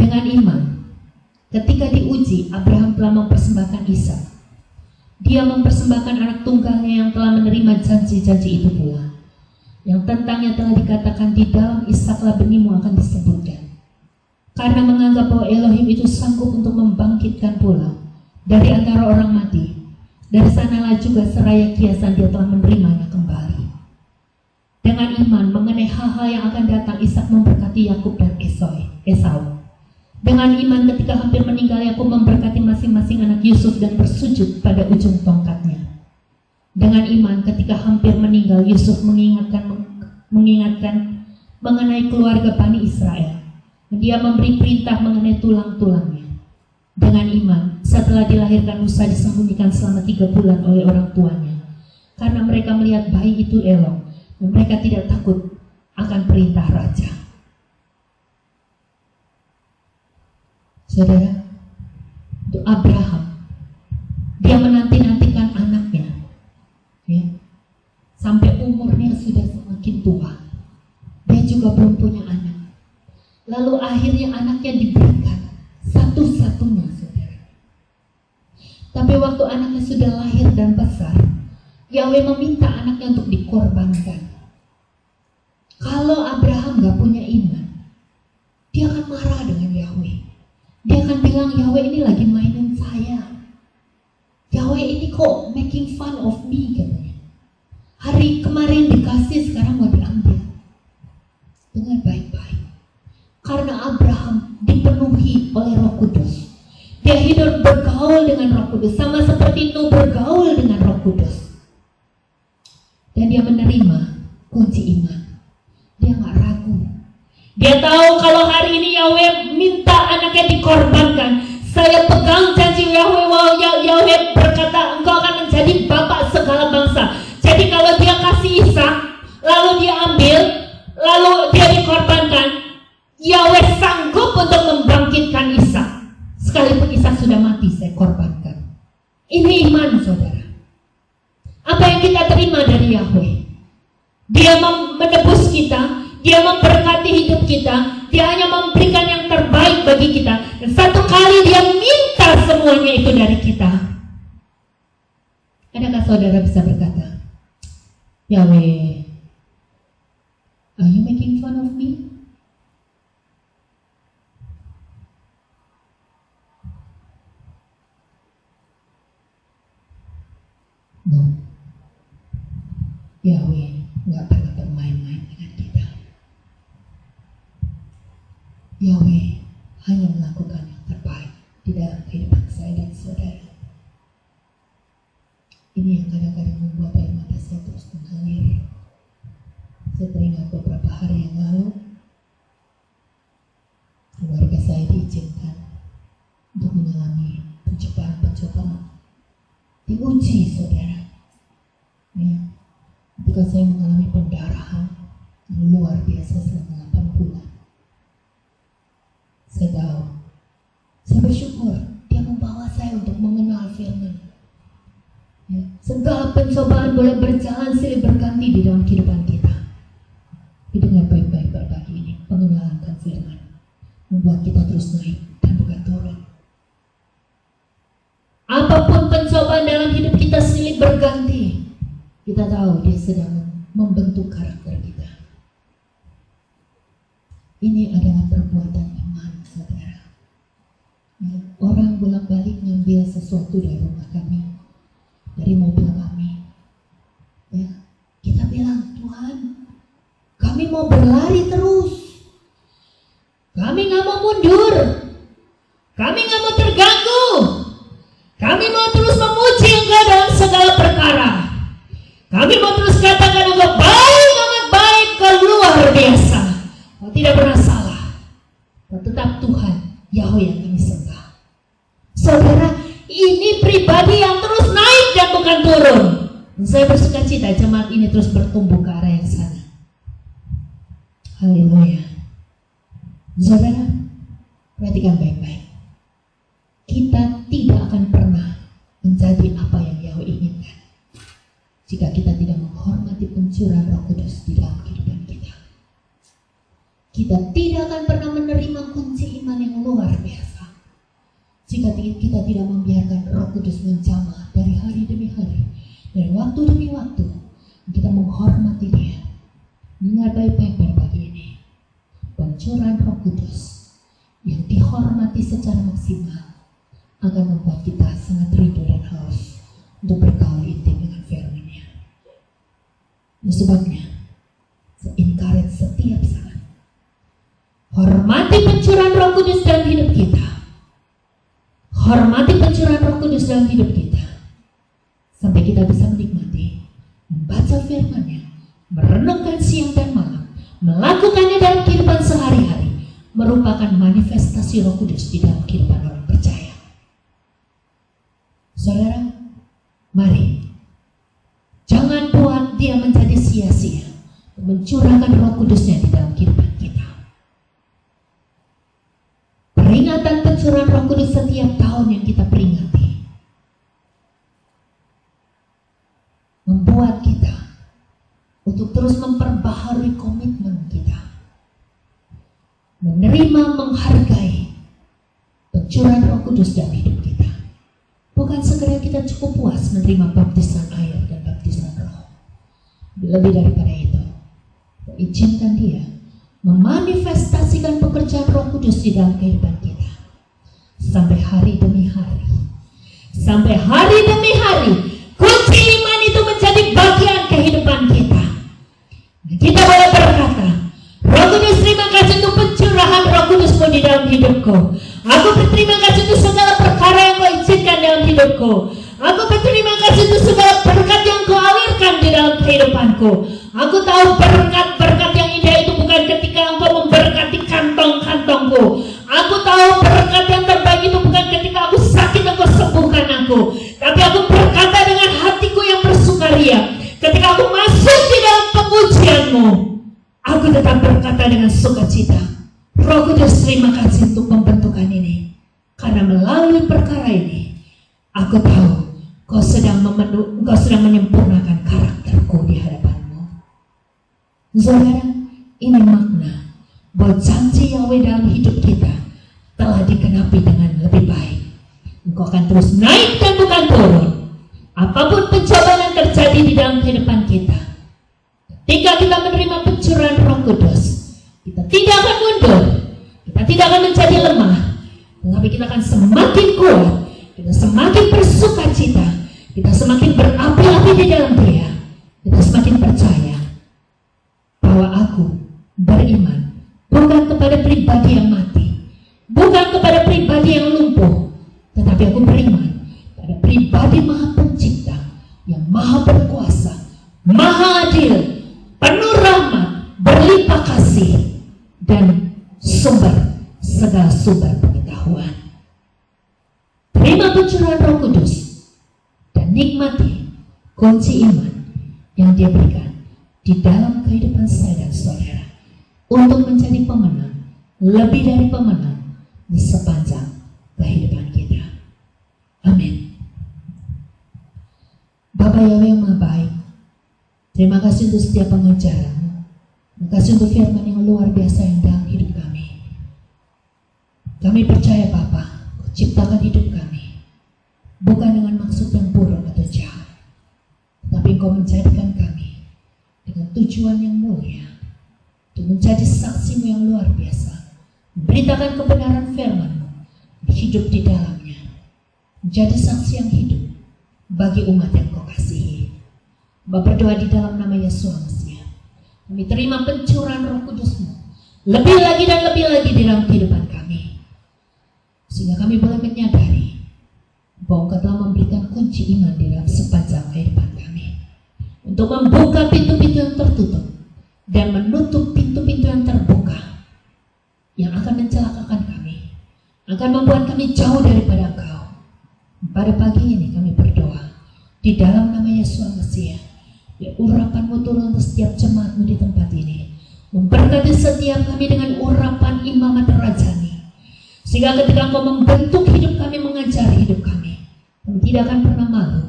Dengan iman, ketika diuji, Abraham telah mempersembahkan Ishak. Dia mempersembahkan anak tunggalnya yang telah menerima janji-janji itu pula, yang tentangnya telah dikatakan, di dalam Ishaklah benihmu akan disebutkan. Karena menganggap bahwa Elohim itu sanggup untuk membangkitkan pula dari antara orang mati, dari sanalah juga seraya kiasan dia telah menerimanya kembali. Dengan iman mengenai hal-hal yang akan datang, Ishak memberkati Yakub dan Esau. Dengan iman ketika hampir meninggal, Yakub memberkati masing-masing anak Yusuf dan bersujud pada ujung tongkatnya. Dengan iman ketika hampir meninggal, Yusuf mengingatkan mengenai keluarga Bani Israel. Dia memberi perintah mengenai tulang-tulangnya. Dengan iman, setelah dilahirkan Musa disembunyikan selama 3 bulan oleh orang tuanya, karena mereka melihat bayi itu elok dan mereka tidak takut akan perintah raja. Saudara, itu Abraham, dia menanti-nantikan anaknya, ya, sampai umurnya sudah semakin tua. Dia juga belum punya anak. Lalu akhirnya anaknya diberikan, satu-satunya, saudara. Tapi waktu anaknya sudah lahir dan besar, Yahweh meminta anaknya untuk dikorbankan. Kalau Abraham gak punya iman, dia akan marah dengan Yahweh. Dia akan bilang, Yahweh ini lagi mainin saya. Yahweh ini kok making fun of me, katanya. Hari kemarin dikasih, sekarang mau diambil. Dengar baik-baik. Karena Abraham dipenuhi oleh Roh Kudus. Dia hidup bergaul dengan Roh Kudus, sama seperti Nuh bergaul dengan Roh Kudus. Dan dia menerima kunci iman. Dia gak ragu. Dia tahu kalau hari ini Yahweh minta anaknya dikorbankan. Saya pegang janji Yahweh, Yahweh berkata, engkau akan menjadi bapak segala bangsa. Jadi kalau dia kasih Ishak, lalu dia ambil, lalu dia dikorbankan, Yahweh sanggup untuk membangkitkan Ishak. Sekalipun Ishak sudah mati, saya korbankan. Ini iman, saudara. Apa yang kita terima dari Yahweh? Dia menebus kita, dia memberkati hidup kita, dia hanya memberikan yang terbaik bagi kita. Dan satu kali dia minta semuanya itu dari kita. Adakah saudara bisa berkata, Yahweh, are you making fun of me? No. Yahweh gak pernah bermain-main dengan kita. Yahweh hanya melakukan yang terbaik di dalam kehidupan saya dan saudara. Ini yang kadang-kadang membuat air mata saya terus mengalir. Saya teringat beberapa hari yang lalu, keluarga saya diizinkan untuk mengalami pencobaan-pencobaan. Diuji, saudara. Ya, ketika saya mengalami pendarahan yang luar biasa selama 8 bulan. Saya tahu, saya bersyukur dia membawa saya untuk mengenal firman. Ya, segala pencobaan boleh berjalan silih berganti di dalam kehidupan kita. Tapi dengan baik-baik berbagi ini, pengenalan akan firman membuat kita terus naik dan bukan turun. Apapun pencobaan dalam hidup kita silih berganti, kita tahu dia sedang membentuk karakter kita. Ini adalah perbuatan iman, saudara. Ya, orang bolak-balik ngambil sesuatu dari rumah kami, dari mobil kami. Ya, kita bilang, Tuhan, kami mau berlari terus. Kami gak mau mundur. Kami gak mau terganggu. Kami mau terus memuji Engkau dalam segala perkara. Kami mau terus katakan Engkau baik, amat baik, Kau luar biasa. Kau tidak pernah salah. Kau tetap Tuhan, Yahweh yang kami sembah. Saudara, ini pribadi yang terus naik dan bukan turun. Dan saya bersuka cita jemaat ini terus bertumbuh ke arah yang sana. Haleluya. Saudara, perhatikan baik-baik. Kita tidak akan pernah menjadi apa yang Yahweh inginkan jika kita tidak menghormati pencurahan Roh Kudus di dalam kehidupan kita. Kita tidak akan pernah menerima kunci iman yang luar Jika kita tidak membiarkan Roh Kudus menjamah dari hari demi hari, dari waktu demi waktu, kita menghormati Dia. Ingat baik-baik pada pagi ini, pencurahan Roh Kudus yang dihormati secara maksimal akan membuat kita sangat rindu dan haus untuk bergaul intim dengan firman-Nya. Itu sebabnya saya encourage setiap saat, hormati pencurahan Roh Kudus dalam hidup kita. Hormati pencurahan Roh Kudus dalam hidup kita, sampai kita bisa menikmati, membaca firman-Nya, merenungkan siang dan malam, melakukannya dalam kehidupan sehari-hari, merupakan manifestasi Roh Kudus di dalam kehidupan orang percaya. Saudara, mari jangan buat dia menjadi sia-sia, mencurahkan Roh Kudus-Nya di dalam kehidupan kita. Peringatan pencurahan Roh Kudus setiap tahun yang kita peringati membuat kita untuk terus memperbaharui komitmen kita, menerima, menghargai pencurahan Roh Kudus dalam hidup kita. Bukan sekedar kita cukup puas menerima baptisan air dan baptisan Roh. Lebih daripada itu, izinkan Dia memanifestasikan pekerjaan Roh Kudus di dalam kehidupan kita sampai hari demi hari. Sampai hari demi hari, kunci iman itu menjadi bagian kehidupan kita. Kita boleh berkata, Roh Kudus, terima kasih untuk pencurahan Roh Kudus-Mu di dalam hidupku. Aku berterima kasih untuk segala perkara yang Kau izinkan dalam hidupku. Aku berterima kasih untuk segala berkat yang Kau alirkan di dalam kehidupanku. Aku tahu berkat-berkat yang indah itu bukan ketika Engkau memberkati kantong-kantongku. Aku tahu berkat yang terbaik itu bukan ketika aku sakit Engkau sembuhkan aku. Tapi aku berkata dengan hatiku yang bersukaria. Ketika aku masuk di dalam pengujian-Mu, aku tetap berkata dengan sukacita, Roh Kudus, terima kasih untuk pembentukan ini. Karena melalui perkara ini, aku tahu Kau sedang menyempurnakan karakterku di hadapan-Mu. Saudara, ini makna bahwa janji Yahweh dalam hidup kita telah dikenapi dengan lebih baik. Engkau akan terus naik dan bukan turun. Apapun pencobaan yang terjadi di dalam kehidupan kita, ketika kita menerima pencurahan Roh Kudus, kita tidak akan mundur, kita tidak akan menjadi lemah, tetapi kita akan semakin kuat, kita semakin bersukacita, kita semakin berapi-api di dalam Dia, kita semakin percaya bahwa aku beriman bukan kepada pribadi yang mati, bukan kepada pribadi yang lumpuh, tetapi aku beriman pada pribadi Maha Pencipta yang Maha Berkuasa, Maha Adil, penuh rahmat, berlimpah kasih, dan segala sumber pengetahuan. Terima pencurahan Roh Kudus dan nikmati kunci iman yang Dia berikan di dalam kehidupan saya dan saudara untuk menjadi pemenang, lebih dari pemenang di sepanjang kehidupan kita. Amin. Bapa Yahweh yang Maha Baik, terima kasih untuk setiap pengajaran-Mu. Terima kasih untuk firman yang luar biasa yang dalam hidup kami. Kami percaya Bapa, Kau ciptakan hidup kami bukan dengan maksud yang buruk atau jahat, tapi Kau menjadikan kami dengan tujuan yang mulia untuk menjadi saksi-Mu yang luar biasa, memberitakan kebenaran firman-Mu, hidup di dalamnya, menjadi saksi yang hidup bagi umat yang Kau kasihi. Bapa, berdoa di dalam nama Yesus Mesias, kami terima pencurahan Roh Kudus-Mu lebih lagi dan lebih lagi di dalam kehidupan kami, sehingga kami boleh menyadari bahwa Engkau telah memberikan kunci iman di dalam sepanjang kehidupan kami untuk membuka pintu-pintu yang tertutup dan menutup pintu-pintu yang terbuka yang akan mencelakakan kami, akan membuat kami jauh daripada Engkau. Pada pagi ini kami berdoa di dalam nama Yesus Mesias, ya urapan-Mu turun untuk setiap jemaat-Mu di tempat ini, memberkati setiap kami dengan urapan imamat rajani, sehingga ketika Engkau membentuk hidup kami, mengajar hidup kami tidak akan pernah malu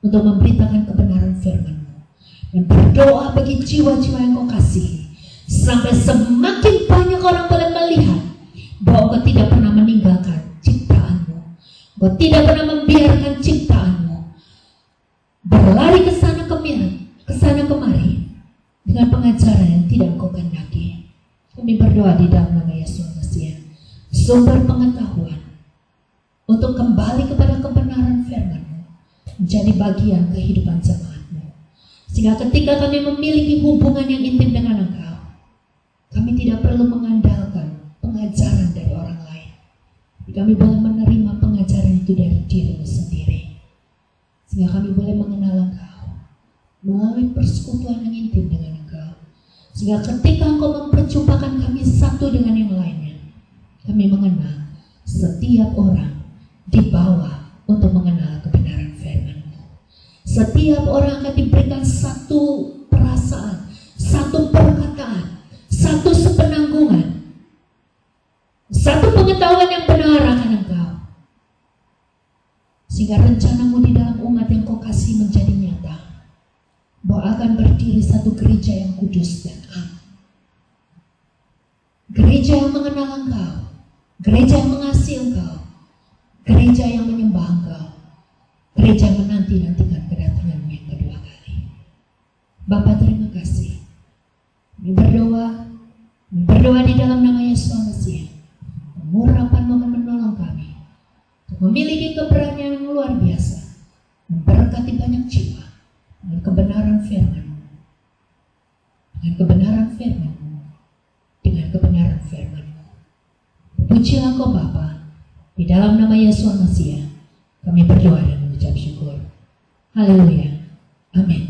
untuk memberitakan kebenaran firman-Mu dan berdoa bagi jiwa-jiwa yang Kau kasihi, sampai semakin banyak orang boleh melihat bahwa Engkau tidak pernah meninggalkan ciptaan-Mu, Engkau tidak pernah membiarkan ciptaanmu berlari ke sana kemari dengan pengajaran yang tidak Engkau kehendaki. Kami berdoa di dalam nama Yesus Mesias, sumber pengetahuan untuk kembali kepada kebenaran firman-Mu menjadi bagian kehidupan jemaat-Mu. Sehingga ketika kami memiliki hubungan yang intim dengan Engkau, kami tidak perlu mengandalkan pengajaran dari orang lain. Kami boleh menerima pengajaran itu dari diri-Mu sendiri. Sehingga kami boleh mengenal Engkau melalui persekutuan yang intim dengan Engkau. Sehingga ketika Engkau memperjumpakan kami satu dengan yang lainnya, kami mengenal setiap orang dibawa untuk mengenal kebenaran firman-Mu. Setiap orang akan diberikan satu perasaan, satu perkataan, satu sepenanggungan, satu pengetahuan yang benar akan Engkau. Sehingga rencana-Mu di dalam umat yang Kau kasih menjadi nyata, bahwa akan berdiri satu gereja yang kudus dan am. Gereja yang mengenal Engkau, gereja yang mengasihi Engkau, gereja yang menyembah Engkau, gereja yang menanti-nantikan kedatangan-Mu yang kedua kali. Bapa, terima kasih. Kami berdoa di dalam nama Yesus Mesias. Urapan-Mu akan menolong kami untuk memiliki keberanian yang luar biasa, memberkati banyak jiwa dengan kebenaran firman-Mu, dengan kebenaran firman-Mu, dengan kebenaran firman-Mu. Pujilah Engkau Bapa, di dalam nama Yesus Mesias kami berdoa dan mengucap syukur. Haleluya. Amin.